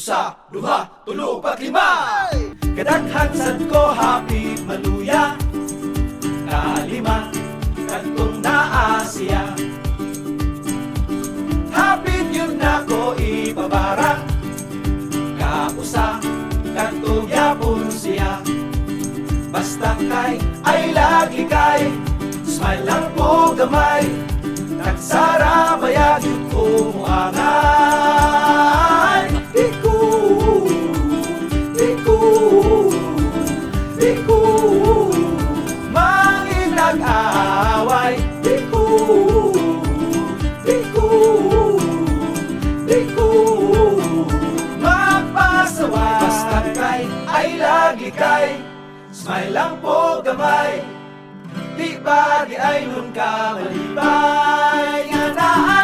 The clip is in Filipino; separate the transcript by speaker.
Speaker 1: Sa duha, tulo, upat, lima. Kadaghan sad ko hapit maluya. Kalima, kadtong naa siya. Hapit yun na ko ipabarang. Kausa, kadtong yapon siya. Basta kay, ay lagi kay. Smile lang po gamay. Nagsara bayag yun ko muangay. Diku mangin nag-aaway. Diku magpasaway. Basta kay ay lagi kay. Smile lang po gamay. Di ba di ay nun ka malibay nga naa